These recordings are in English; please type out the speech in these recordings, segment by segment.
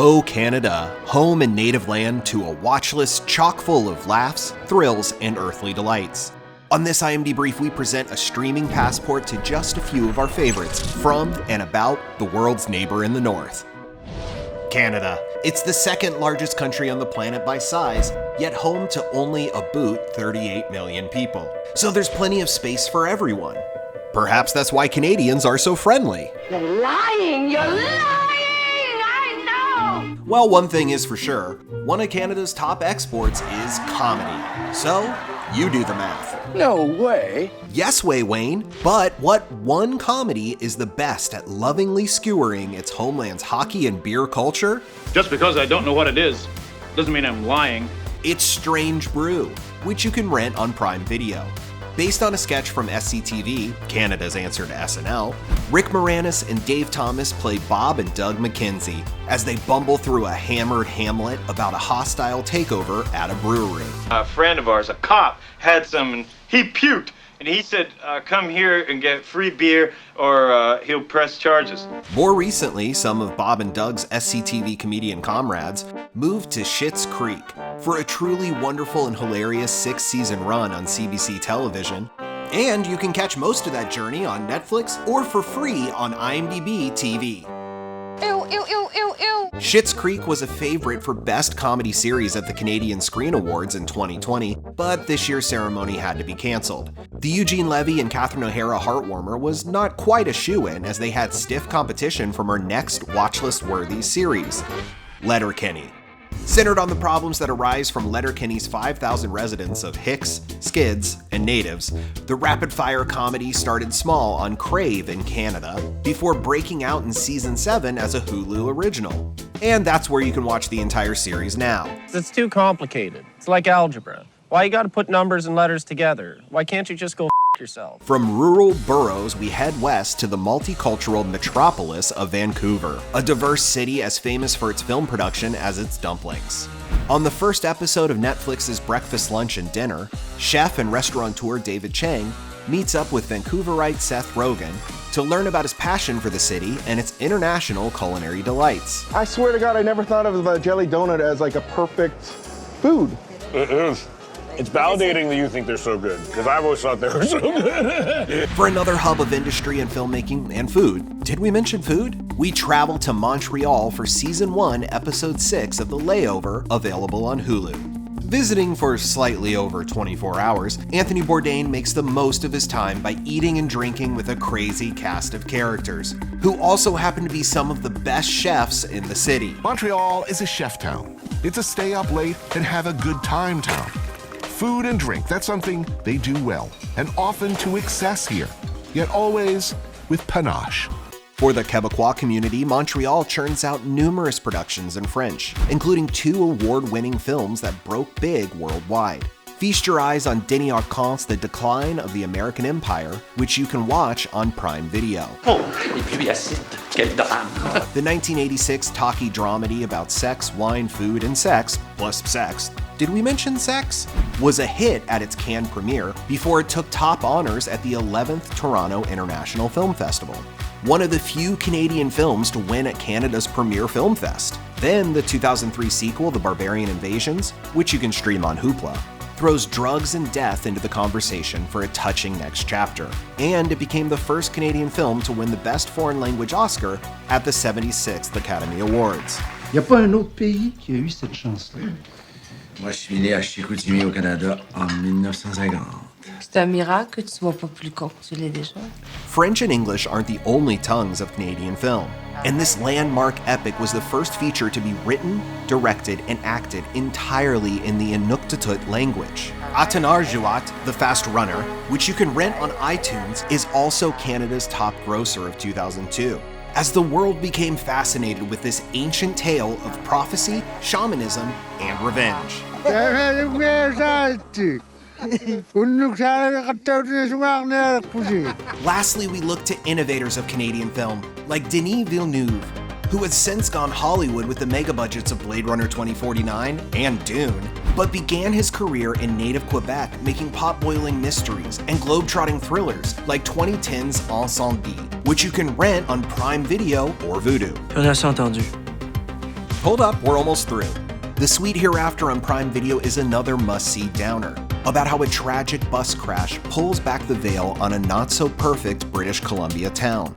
Oh Canada, home and native land to a watch list chock full of laughs, thrills, and earthly delights. On this IMDbrief, we present a streaming passport to just a few of our favorites from and about the world's neighbor in the north. Canada. It's the second largest country on the planet by size, yet home to only a boot 38 million people. So there's plenty of space for everyone. Perhaps that's why Canadians are so friendly. You're lying! You're lying! I know! Well, one thing is for sure, one of Canada's top exports is comedy. So, you do the math. No way. Yes way, Wayne. But what one comedy is the best at lovingly skewering its homeland's hockey and beer culture? Just because I don't know what it is, doesn't mean I'm lying. It's Strange Brew, which you can rent on Prime Video. Based on a sketch from SCTV, Canada's answer to SNL, Rick Moranis and Dave Thomas play Bob and Doug McKenzie as they bumble through a hammered Hamlet about a hostile takeover at a brewery. A friend of ours, a cop, had some and he puked. And he said, come here and get free beer or he'll press charges. More recently, some of Bob and Doug's SCTV comedian comrades moved to Schitt's Creek for a truly wonderful and hilarious 6-season run on CBC television. And you can catch most of that journey on Netflix or for free on IMDb TV. Ew, ew, ew, ew, ew. Schitt's Creek was a favorite for Best Comedy Series at the Canadian Screen Awards in 2020, but this year's ceremony had to be canceled. The Eugene Levy and Catherine O'Hara Heartwarmer was not quite a shoo-in as they had stiff competition from our next watchlist-worthy series, Letterkenny. Centered on the problems that arise from Letterkenny's 5,000 residents of Hicks, Skids, and Natives, the rapid-fire comedy started small on Crave in Canada before breaking out in Season 7 as a Hulu original. And that's where you can watch the entire series now. It's too complicated. It's like algebra. Why you gotta put numbers and letters together? Why can't you just go f*** yourself? From rural boroughs, we head west to the multicultural metropolis of Vancouver, a diverse city as famous for its film production as its dumplings. On the first episode of Netflix's Breakfast, Lunch, and Dinner, chef and restaurateur David Chang meets up with Vancouverite Seth Rogen to learn about his passion for the city and its international culinary delights. I swear to God, I never thought of a jelly donut as like a perfect food. It is. It's validating that you think they're so good, because I've always thought they were so good. For another hub of industry and filmmaking and food, did we mention food? We travel to Montreal for Season 1, Episode 6 of The Layover, available on Hulu. Visiting for slightly over 24 hours, Anthony Bourdain makes the most of his time by eating and drinking with a crazy cast of characters, who also happen to be some of the best chefs in the city. Montreal is a chef town. It's a stay up late and have a good time town. Food and drink, that's something they do well, and often to excess here, yet always with panache. For the Quebecois community, Montreal churns out numerous productions in French, including 2 award-winning films that broke big worldwide. Feast your eyes on Denis Arcand's The Decline of the American Empire, which you can watch on Prime Video. Oh, et puis acide, quel drame. The 1986 talkie dramedy about sex, wine, food, and sex, plus sex, did we mention sex? Was a hit at its Cannes premiere before it took top honors at the 11th Toronto International Film Festival. One of the few Canadian films to win at Canada's premier film fest. Then the 2003 sequel, The Barbarian Invasions, which you can stream on Hoopla, throws drugs and death into the conversation for a touching next chapter. And it became the first Canadian film to win the Best Foreign Language Oscar at the 76th Academy Awards. Il n'y a pas un autre pays qui a eu cette chance-là. Moi, je suis né à Chicoutimi au Canada en 1950. C'est un miracle que tu sois pas plus con que tu l'es déjà. French and English aren't the only tongues of Canadian film, and this landmark epic was the first feature to be written, directed, and acted entirely in the Inuktitut language. Atanarjuat, The Fast Runner, which you can rent on iTunes, is also Canada's top grosser of 2002. As the world became fascinated with this ancient tale of prophecy, shamanism, and revenge. Lastly, we look to innovators of Canadian film, like Denis Villeneuve, who has since gone Hollywood with the mega budgets of Blade Runner 2049 and Dune, but began his career in native Quebec making pot-boiling mysteries and globe-trotting thrillers like 2010's Incendie, which you can rent on Prime Video or Vudu. On a entendu. Hold up, we're almost through. The Sweet Hereafter on Prime Video is another must-see downer, about how a tragic bus crash pulls back the veil on a not-so-perfect British Columbia town.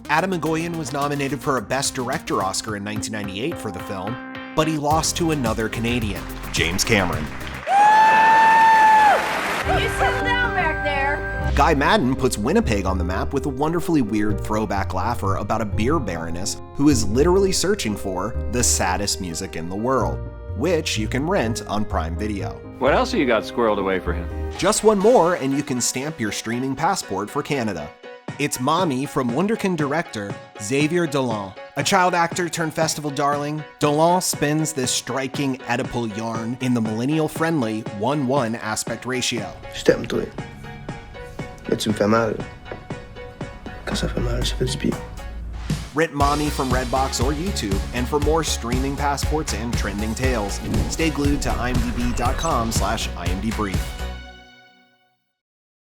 Adam Egoyan was nominated for a Best Director Oscar in 1998 for the film, but he lost to another Canadian, James Cameron. You settle down back there. Guy Maddin puts Winnipeg on the map with a wonderfully weird throwback laugher about a beer baroness who is literally searching for the saddest music in the world, which you can rent on Prime Video. What else have you got squirreled away for him? Just one more and you can stamp your streaming passport for Canada. It's Mommy from Wunderkind director Xavier Dolan. A child actor turned festival darling, Dolan spins this striking Oedipal yarn in the millennial-friendly 1:1 aspect ratio. Je t'aime, toi. Mais tu me fais mal. Quand ça fait mal, ça fait du bien. Rent Mommy from Redbox or YouTube, and for more streaming passports and trending tales, stay glued to imdb.com/imdbrief.